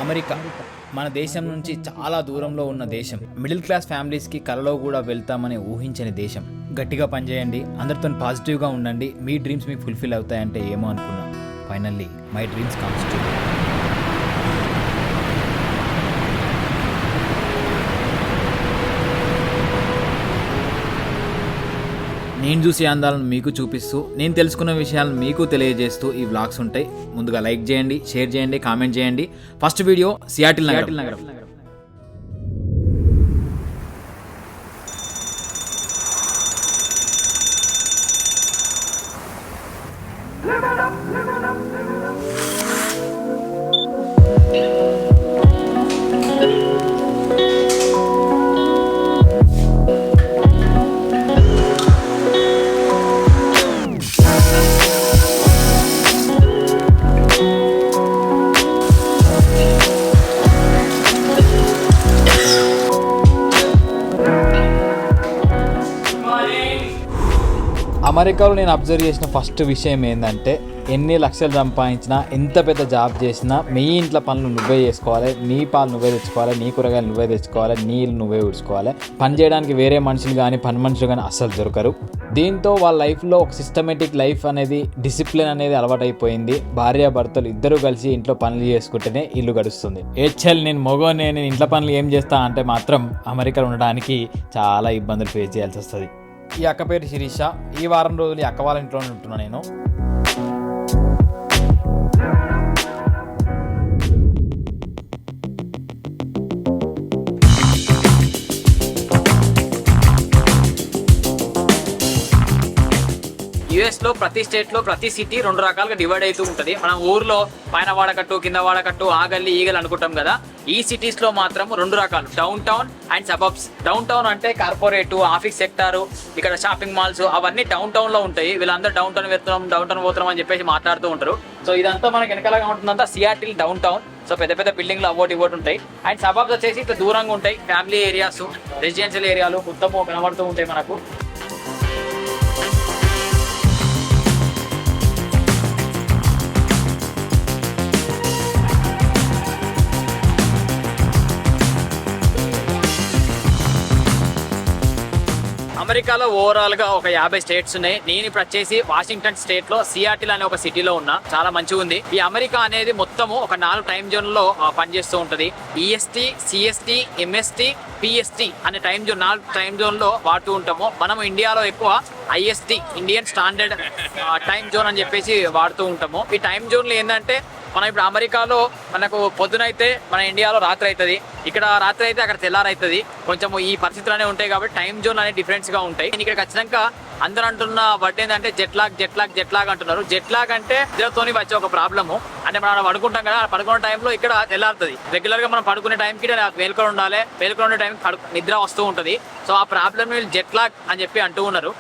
America మన దేశం నుంచి చాలా దూరంలో ఉన్న దేశం. మిడిల్ క్లాస్ ఫ్యామిలీస్కి కలలో కూడా వెళ్తామని ఊహించని దేశం. గట్టిగా పనిచేయండి, అందరితో పాజిటివ్గా ఉండండి, మీ డ్రీమ్స్ మీకు ఫుల్ఫిల్ అవుతాయంటే ఏమో అనుకున్నాం. Finally my dreams comes true. నేను చూసే అందాలను మీకు చూపిస్తూ, నేను తెలుసుకున్న విషయాలను మీకు తెలియజేస్తూ ఈ వ్లాగ్స్ ఉంటాయి. ముందుగా లైక్ చేయండి, షేర్ చేయండి, కామెంట్ చేయండి. ఫస్ట్ వీడియో సియాటిల్ నగరం. అమెరికాలో నేను అబ్జర్వ్ చేసిన ఫస్ట్ విషయం ఏంటంటే, ఎన్ని లక్షలు సంపాదించినా, ఎంత పెద్ద జాబ్ చేసినా, మీ ఇంట్లో పనులు నువ్వే చేసుకోవాలి, నీ పాలు నువ్వే తెచ్చుకోవాలి, నీ కూరగాయలు నువ్వే తెచ్చుకోవాలి, నీళ్ళు నువ్వే ఉడుచుకోవాలి. పని చేయడానికి వేరే మనుషులు కానీ పని మనుషులు కానీ అస్సలు దొరకరు. దీంతో వాళ్ళ లైఫ్లో ఒక సిస్టమేటిక్ లైఫ్ అనేది, డిసిప్లిన్ అనేది అలవాటైపోయింది. భార్యాభర్తలు ఇద్దరు కలిసి ఇంట్లో పనులు చేసుకుంటేనే ఇల్లు గడుస్తుంది. నేను మగోనే, నేను ఇంట్లో పనులు ఏం చేస్తా అంటే మాత్రం అమెరికాలో ఉండడానికి చాలా ఇబ్బందులు ఫేస్ చేయాల్సి వస్తుంది. ఈ అక్క పేరు శిరీష. ఈ వారం రోజులు ఈ అక్క వాళ్ళ ఇంట్లోనే ఉంటున్నా నేను. యుఎస్లో ప్రతి స్టేట్లో ప్రతి సిటీ రెండు రకాలుగా డివైడ్ అవుతూ ఉంటుంది. మనం ఊర్లో పైన వాడకట్టు, కింద వాడకట్టు, ఆ గల్లీ ఈ గల్లీ అనుకుంటాం కదా. ఈ సిటీస్లో మాత్రం రెండు రకాలు, down town and suburbs. Down town అంటే కార్పొరేట్, ఆఫీస్ సెక్టారు, ఇక్కడ షాపింగ్ మాల్స్ అవన్నీ డౌన్ టౌన్లో ఉంటాయి. వీళ్ళందరూ డౌన్ టౌన్ వెళ్తున్నాం, డౌన్ టౌన్ పోతున్నాం అని చెప్పేసి మాట్లాడుతూ ఉంటారు. సో ఇదంతా మనకి వెనకాలగా ఉంటుందంతా సియాటిల్ డౌన్ టౌన్. సో పెద్ద పెద్ద బిల్డింగ్లు అవ్వటి ఉంటాయి. అండ్ సబబ్స్ వచ్చేసి ఇట్లా దూరంగా ఉంటాయి, ఫ్యామిలీ ఏరియాస్, రెసిడెన్షియల్ ఏరియాలు మొత్తము కనబడుతూ ఉంటాయి మనకు. అమెరికాలో ఓవరాల్ గా ఒక 50 స్టేట్స్ ఉన్నాయి. నేను ఇప్పుడు వచ్చేసి వాషింగ్టన్ స్టేట్ లో సియాటిల్ అనే ఒక సిటీలో ఉన్నా. చాలా మంచిగా ఉంది. ఈ అమెరికా అనేది మొత్తము ఒక 4 టైం జోన్ లో పనిచేస్తూ ఉంటది. ఈఎస్టీ, సిఎస్టీ, ఎంఎస్టీ, పిఎస్టీ అనే టైం జోన్, 4 టైం జోన్ లో వాడుతూ ఉంటాము. మనం ఇండియాలో ఎక్కువ IST, Indian standard time zone అని చెప్పేసి వాడుతూ ఉంటాము. ఈ టైం జోన్ లో ఏంటంటే, మనం ఇప్పుడు అమెరికాలో మనకు పొద్దునైతే మన ఇండియాలో రాత్రి అవుతుంది, ఇక్కడ రాత్రి అయితే అక్కడ తెల్లారైతుంది. కొంచెం ఈ పరిస్థితులనే ఉంటాయి కాబట్టి టైం జోన్ అనేది డిఫరెన్స్ గా ఉంటాయి. ఇక్కడికి వచ్చినాక అందరూ అంటున్న వర్డ్ ఏంటంటే జెట్ లాగ్ అంటున్నారు. జెట్ లాగ్ అంటే నిద్రతోని వచ్చే ఒక ప్రాబ్లము. అంటే మనం పడుకుంటాం కదా, పడుకునే టైంలో ఇక్కడ తెల్లారుతుంది. రెగ్యులర్ గా మనం పడుకునే టైంకి మేల్కొని ఉండాలి, మేల్కొని ఉండే టైంకి నిద్ర వస్తూ ఉంటుంది. సో ఆ ప్రాబ్లమ్ వీళ్ళు జెట్ లాగ్ అని చెప్పి అంటూ ఉన్నారు.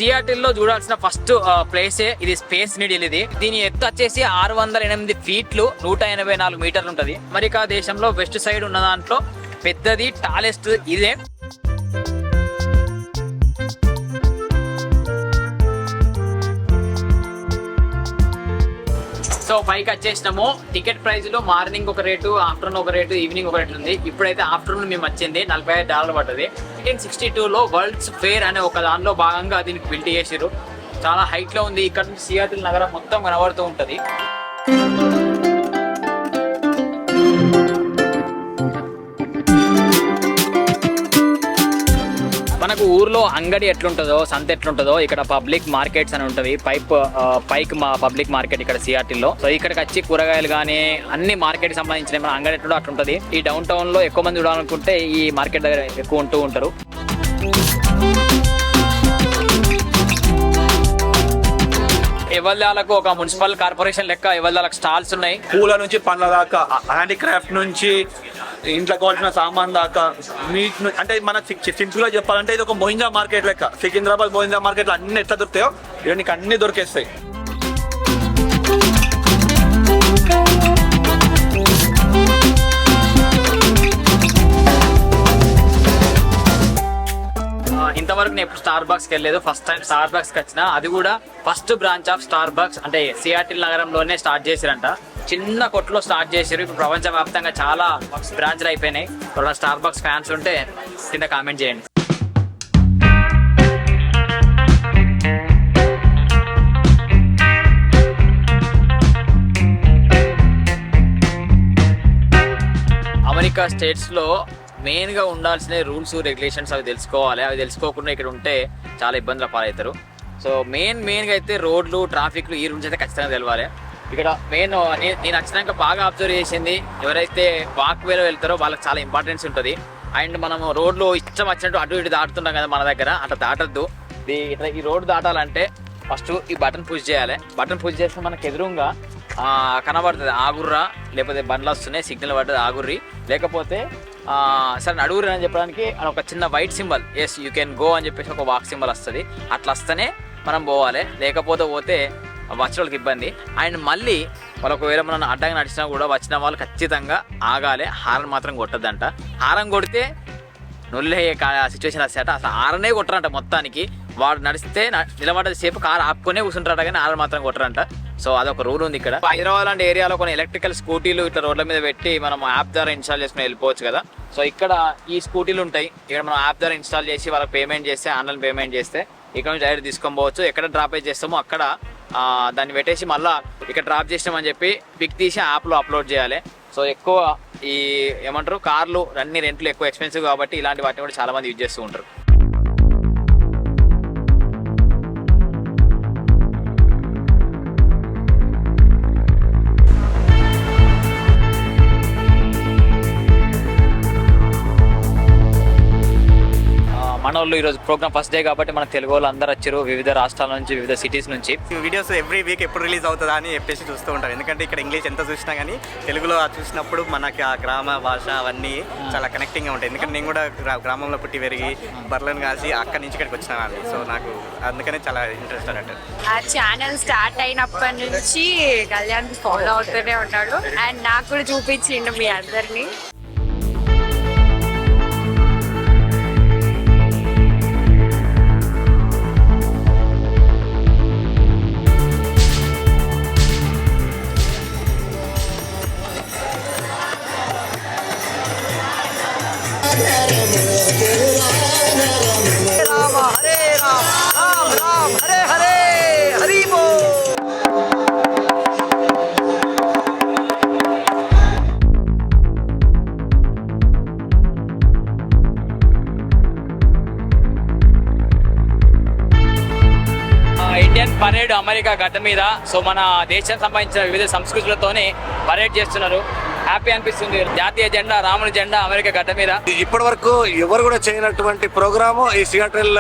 సియాటిల్లో చూడాల్సిన ఫస్ట్ ప్లేసే ఇది, స్పేస్ నీడిల్. దీని ఎత్తు వచ్చేసి 608 ఫీట్లు, 184 మీటర్లు ఉంటుంది. అమెరికా దేశంలో వెస్ట్ సైడ్ ఉన్న దాంట్లో పెద్దది, టాలెస్ట్ ఇదే. సో పైకి వచ్చేసినాము. టికెట్ ప్రైస్లో మార్నింగ్ ఒక రేటు, ఆఫ్టర్నూన్ ఒక రేటు, ఈవినింగ్ ఒక రేటు ఉంది. ఇప్పుడైతే ఆఫ్టర్నూన్ మేము వచ్చింది, $45 పడ్డది. 1962లో వరల్డ్స్ ఫేర్ అనే ఒక దానిలో భాగంగా దీనికి బిల్డ్ చేసారు. చాలా హైట్లో ఉంది. ఇక్కడ నుంచి సియాటిల్ నగరం మొత్తం కనబడుతూ ఉంటుంది. మనకు ఊర్లో అంగడి ఎట్లుంటుందో, సంత ఎట్లుంటుందో, ఇక్కడ పబ్లిక్ మార్కెట్స్ అని ఉంటుంది. పైకి మా పబ్లిక్ మార్కెట్ ఇక్కడ సియాటిల్లో. సో ఇక్కడికి వచ్చి కూరగాయలు కానీ అన్ని మార్కెట్ సంబంధించిన మన అంగడి ఎట్లుంటో అట్లుంటుంది. ఈ డౌన్ టౌన్ లో ఎక్కువ మంది చూడాలనుకుంటే ఈ మార్కెట్ దగ్గర ఎక్కువ ఉంటూ ఉంటారు. ఎవరిదాలకు ఒక మున్సిపల్ కార్పొరేషన్ లెక్క ఎవరిదాలకు స్టాల్స్ ఉన్నాయి. పూల నుంచి పండ్ల దాకా, హ్యాండీక్రాఫ్ట్ నుంచి ఇంట్లో కావాల్సిన సామాన్ దాకా, మీట్ అంటే మనకు సింపుల్ గా చెప్పాలంటే ఇది ఒక మోహింద్రా మార్కెట్ లెక్క. సికింద్రాబాద్ మోహింద్రా మార్కెట్ లో అన్ని ఎట్లా దొరుకుతాయో ఇవి నీకు అన్ని దొరికేస్తాయి. నేను ఎప్పుడు స్టార్ బాక్స్కి వెళ్ళలేదు, ఫస్ట్ టైం స్టార్ బాక్స్కి వచ్చిన. అది కూడా first branch of star box అంటే సియాటిల్ నగరంలోనే స్టార్ట్ చేసిరంట. చిన్న కొట్లో స్టార్ట్ చేసారు. ఇప్పుడు ప్రపంచవ్యాప్తంగా చాలా బ్రాంచ్లు అయిపోయినాయి. ఎవరైనా స్టార్ బాక్స్ ఫ్యాన్స్ ఉంటే కింద కామెంట్ చేయండి. అమెరికా స్టేట్స్లో మెయిన్గా ఉండాల్సిన రూల్స్ రెగ్యులేషన్స్ అవి తెలుసుకోవాలి. అవి తెలుసుకోకుండా ఇక్కడ ఉంటే చాలా ఇబ్బందుల పాలవుతారు. సో మెయిన్గా అయితే రోడ్లు ట్రాఫిక్లు ఈ రూల్స్ అయితే ఖచ్చితంగా తెలవాలి. ఇక్కడ మెయిన్ నేను వచ్చినాక బాగా అబ్జర్వ్ చేసింది, ఎవరైతే వాక్ వేలో వెళ్తారో వాళ్ళకి చాలా ఇంపార్టెన్స్ ఉంటుంది. అండ్ మనము రోడ్లు ఇష్టం వచ్చినట్టు అటు ఇటు దాటుతుంటాం కదా, మన దగ్గర అట్లా దాటద్దు. ఇట్లా ఈ రోడ్డు దాటాలంటే ఫస్ట్ ఈ బటన్ పుష్ చేయాలి. బటన్ పుష్ చేస్తే మనకు ఎదురుగా కనబడుతుంది ఆగుర్రా, లేకపోతే బండ్లు వస్తున్నాయి సిగ్నల్ పడ్డది ఆగుర్రి, లేకపోతే సరే అడుగురి అని చెప్పడానికి ఒక చిన్న white symbol yes you can go అని చెప్పేసి ఒక వాక్ సింబల్ వస్తుంది. అట్లా వస్తేనే మనం పోవాలి, లేకపోతే పోతే వచ్చిన వాళ్ళకి ఇబ్బంది. అండ్ మళ్ళీ వాళ్ళు ఒకవేళ మనం అడ్డంగా నడిచినా కూడా వచ్చిన వాళ్ళు ఖచ్చితంగా ఆగాలి. హారన్ మాత్రం కొట్టద్దంట. హారన్ కొడితే నొల్లయ్యే సిచ్యువేషన్ వస్తాయట. అసలు హారనే కొట్టరంట మొత్తానికి. వాడు నడిస్తే నిలబడ్డ సేపు కారు ఆపుకొనే కూర్చుంటారట, కానీ హారన్ మాత్రం కొట్టరంట. సో అదొక రూల్ ఉంది ఇక్కడ. హైదరాబాద్ లాంటి ఏరియాలో కొన్ని ఎలక్ట్రికల్ స్కూటీలు ఇట్లా రోడ్ల మీద పెట్టి మనం యాప్ ద్వారా ఇన్స్టాల్ చేసుకుని వెళ్ళిపోవచ్చు కదా. సో ఇక్కడ ఈ స్కూటీలు ఉంటాయి. ఇక్కడ మనం యాప్ ద్వారా ఇన్స్టాల్ చేసి వాళ్ళకి పేమెంట్ చేస్తే, ఆన్లైన్ పేమెంట్ చేస్తే ఇక్కడ నుంచి డైరెక్ట్ తీసుకొని పోవచ్చు. ఎక్కడ డ్రాప్ చేస్తామో అక్కడ దాన్ని పెట్టేసి మళ్ళీ ఇక్కడ డ్రాప్ చేసినామని చెప్పి పిక్ తీసి యాప్లో అప్లోడ్ చేయాలి. సో ఎక్కువ ఈ ఏమంటారు కార్లు అన్ని రెంట్లు ఎక్కువ ఎక్స్పెన్సివ్ కాబట్టి ఇలాంటి వాటిని కూడా చాలా మంది యూజ్ చేస్తూ ఉంటారు. మన వాళ్ళు ఈరోజు ప్రోగ్రామ్ ఫస్ట్ డే కాబట్టి మన తెలుగు వాళ్ళు అందరూ వచ్చారు వివిధ రాష్ట్రాల నుంచి, వివిధ సిటీస్ నుంచి. వీడియోస్ ఎవ్రీ వీక్ ఎప్పుడు రిలీజ్ అవుతుందా అని చెప్పేసి చూస్తూ ఉంటారు. ఎందుకంటే ఇక్కడ ఇంగ్లీష్ ఎంత చూసినా కానీ తెలుగులో చూసినప్పుడు మనకి ఆ గ్రామ భాష అవన్నీ చాలా కనెక్టింగ్గా ఉంటాయి. ఎందుకంటే నేను కూడా గ్రామంలో పుట్టి పెరిగి బర్లను కాసి అక్కడి నుంచి ఇక్కడికి వచ్చినాను. సో నాకు అందుకనే చాలా ఇంట్రెస్ట్ అన్నట్టు. ఆ ఛానల్ స్టార్ట్ అయినప్పటి నుంచి కళ్యాణ్ ఫాలో అవుతూనే ఉన్నాడు. అండ్ నాకు కూడా చూపించిండు మీ అందరినీ. ఇండియన్ పరేడ్ అమెరికా గడ్డ మీద. సో మన దేశానికి సంబంధించిన వివిధ సంస్కృతులతోనే పరేడ్ చేస్తున్నారు. హ్యాపీ అనిపిస్తుంది. జాతీయ జెండా, రాముని జెండా అమెరికా గడ్డ మీద. ఇప్పటి వరకు ఎవరు కూడా చేయనటువంటి ప్రోగ్రాము ఈ సియాటిల్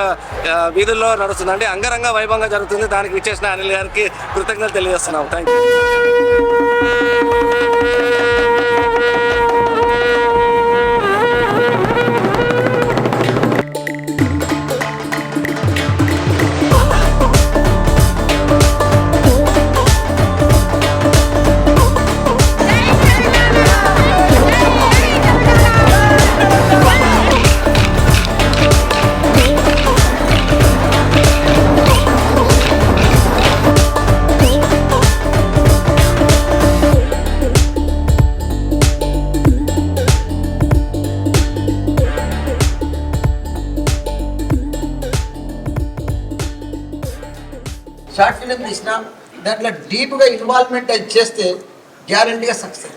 వీధుల్లో నడుస్తుందండి. అంగరంగ వైభవంగా జరుగుతుంది. దానికి విచ్చేసిన అనిల్ గారికి కృతజ్ఞతలు తెలియజేస్తున్నాం. Thank you. షార్ట్ ఫిలిం తీసిన దాంట్లో డీప్గా ఇన్వాల్వ్మెంట్ అది చేస్తే గ్యారంటీగా సక్సెస్.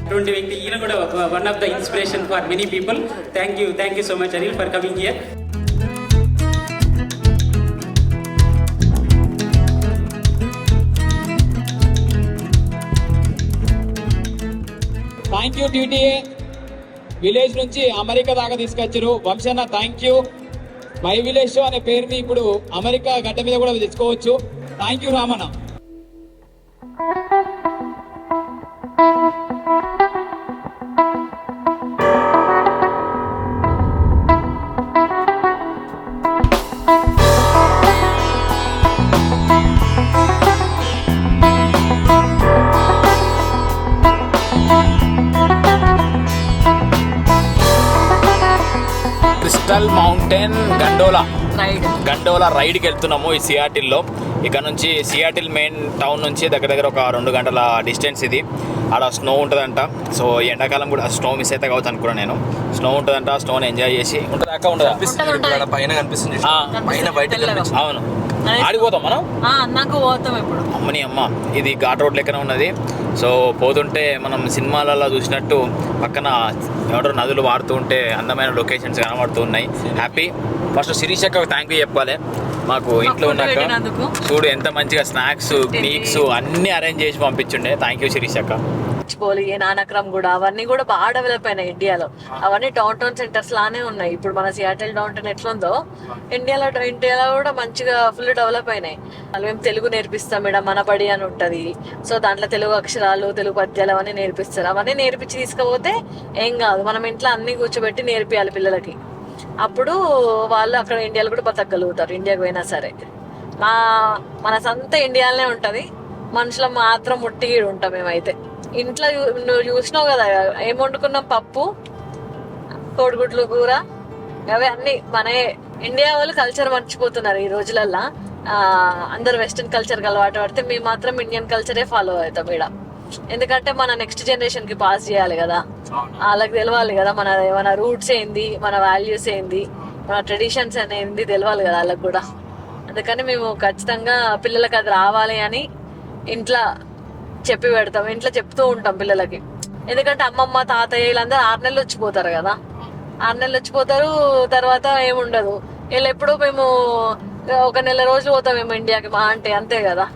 అటువంటి వ్యక్తి ఈయన కూడా one of the inspiration for many people. Thank you so much Anil for coming here. Thank you TTA. Village నుంచి అమెరికా దాకా తీసుకొచ్చారు. వంశన్న thank you. My village show అనే పేరుని ఇప్పుడు అమెరికా గడ్డ మీద కూడా తెచ్చుకోవచ్చు. థ్యాంక్ యూ రామన్న. టోటల్ మౌంటైన్ గండోలా రైడ్కి వెళ్తున్నాము ఈ సియాటిల్లో. ఇక్కడ నుంచి సియాటిల్ మెయిన్ టౌన్ నుంచి దగ్గర ఒక 2 గంటల డిస్టెన్స్ ఇది. ఆడ స్నో ఉంటుందంట. సో ఎండాకాలం కూడా స్నో మిస్ అయితే కావచ్చు అనుకున్నాను నేను. స్నో ఉంటుందంట, స్నోని ఎంజాయ్ చేసి ఉంటుంది. అక్క ఉండదా పైన కనిపిస్తుంది, పైన బయట అవును ఆడిపోతాం మనం. నాకు పోతాం ఇప్పుడు. అమ్మని అమ్మ, ఇది ఘాట్ రోడ్ లెక్కన ఉన్నది. సో పోతుంటే మనం సినిమాలలో చూసినట్టు పక్కన ఎవరో నదులు వాడుతూ ఉంటే అందమైన లొకేషన్స్ కనబడుతూ ఉన్నాయి. హ్యాపీ. ఫస్ట్ శిరీష్ అక్క థ్యాంక్ యూ చెప్పాలి. మాకు ఇంట్లో ఉన్నాక చూడు ఎంత మంచిగా స్నాక్స్ కేక్స్ అన్నీ అరేంజ్ చేసి పంపించుండే. థ్యాంక్ యూ శిరీష్ అక్క. ఏ నానక్రమ్ కూడా అవన్నీ కూడా బాగా డెవలప్ అయినాయి ఇండియాలో. అవన్నీ డౌన్ టౌన్ సెంటర్స్ లానే ఉన్నాయి. ఇప్పుడు మన సియాటిల్ డౌన్ టౌన్ ఎట్లుందో ఇండియాలో కూడా మంచిగా ఫుల్ డెవలప్ అయినాయి. మేము తెలుగు నేర్పిస్తాం మేడం, మన బడి అని ఉంటది. సో దాంట్లో తెలుగు అక్షరాలు, తెలుగు పద్యాలు అవన్నీ నేర్పిస్తారు. అవన్నీ నేర్పించి తీసుకపోతే ఏం కాదు, మనం ఇంట్లో అన్ని కూర్చోబెట్టి నేర్పియాలి పిల్లలకి. అప్పుడు వాళ్ళు అక్కడ ఇండియాలో కూడా బతకగలుగుతారు. ఇండియాకి పోయినా సరే మన సొంత ఇండియాలోనే ఉంటది. మనుషులు మాత్రం ముట్టిగీడు ఉంటాం మేమైతే. ఇంట్లో నువ్వు చూసినావు కదా ఏం వండుకున్నాం, పప్పు, కోడిగుడ్లు కూర, అవి అన్ని మన ఇండియా వాళ్ళు కల్చర్ మర్చిపోతున్నారు ఈ రోజులల్లో. అందరు వెస్టర్న్ కల్చర్కి అలవాటు పడితే మేము మాత్రం ఇండియన్ కల్చరే ఫాలో అవుతాం ఇక్కడ. ఎందుకంటే మన నెక్స్ట్ జనరేషన్ కి పాస్ చేయాలి కదా, వాళ్ళకి తెలవాలి కదా మన రూట్స్ ఏంది, మన వాల్యూస్ ఏంది, మన ట్రెడిషన్స్ అనేది తెలవాలి కదా వాళ్ళకి కూడా. అందుకని మేము ఖచ్చితంగా పిల్లలకి అది రావాలి అని ఇంట్లో చెప్పి పెడతాం, ఇంట్లో చెప్తూ ఉంటాం పిల్లలకి. ఎందుకంటే అమ్మమ్మ తాతయ్య వీళ్ళందరూ 6 నెలలు వచ్చిపోతారు కదా, 6 నెలలు వచ్చిపోతారు. తర్వాత ఏముండదు. వీళ్ళు ఎప్పుడూ మేము 1 నెల రోజులు పోతామేమో ఇండియాకి మా అంటే, అంతే కదా.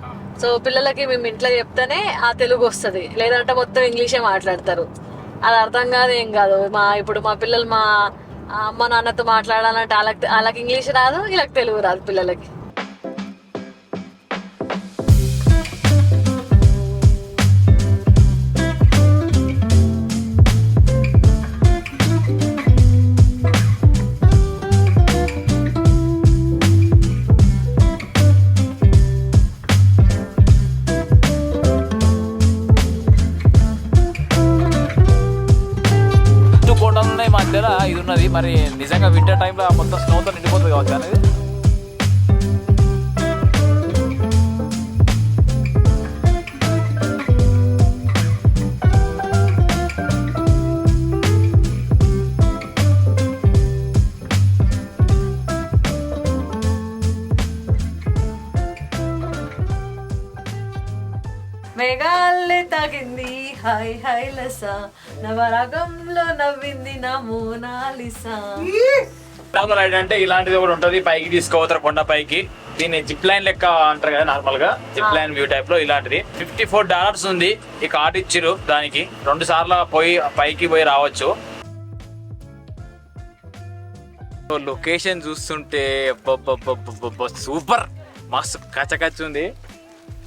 సో పిల్లలకి మేము ఇంట్లో చెప్తేనే ఆ తెలుగు వస్తుంది, లేదంటే మొత్తం ఇంగ్లీషే మాట్లాడతారు. అది అర్థం కాదు, ఏం కాదు. ఇప్పుడు మా పిల్లలు మా అమ్మ నాన్నతో మాట్లాడాలంటే వాళ్ళకి ఇంగ్లీష్ రాదు, వీళ్ళకి తెలుగు రాదు పిల్లలకి. మధ్యలో ఇది ఉన్నది. మరి నిజంగా వింటర్ టైంలో మొత్తం స్నోతో నిండిపోతుంది కావచ్చు అనేది. మేఘాలే తాకింది హాయ్ హాయ్ లసా, నవరాగంలో నవ్వింది నా మోనాలిసా. రైడ్ అంటే ఇలాంటిది కూడా ఉంటుంది. పైకి తీసుకోవతారు కొండ పైకి. దీన్ని జిప్ లైన్ లెక్క అంటారు కదా నార్మల్ గా, జిప్ లైన్ వ్యూ టైప్ లో ఇలాంటిది. $54 ఉంది. ఈ కార్డు ఇచ్చిరు, దానికి 2 సార్లు పోయి పైకి పోయి రావచ్చు. లొకేషన్ చూస్తుంటే సూపర్ మస్తు కచ్చకచ్చి ఉంది.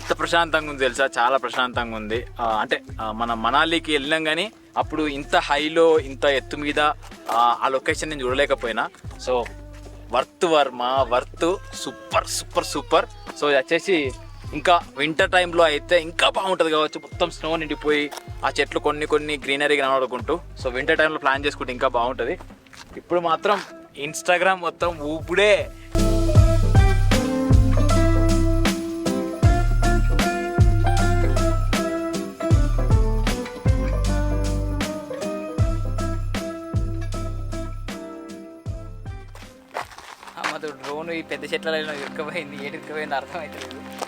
ఎంత ప్రశాంతంగా ఉంది తెలుసా, చాలా ప్రశాంతంగా ఉంది. అంటే మన మనాలికి వెళ్ళినాం కానీ అప్పుడు ఇంత హైలో ఇంత ఎత్తు మీద ఆ లొకేషన్ నేను చూడలేకపోయినా. So worth super super super. So ఇది వచ్చేసి ఇంకా వింటర్ టైంలో అయితే ఇంకా బాగుంటుంది కావచ్చు. మొత్తం స్నో నిండిపోయి ఆ చెట్లు కొన్ని గ్రీనరీ కనబడుకుంటూ. సో వింటర్ టైంలో ప్లాన్ చేసుకుంటే ఇంకా బాగుంటుంది. ఇప్పుడు మాత్రం ఇన్స్టాగ్రామ్ మొత్తం ఊపుడే. డ్రోన్ ఈ పెద్ద చెట్లలో ఇరుక్కుపోయింది, ఏడు ఇరుక్కుపోయింది అర్థం అవుతలేదు.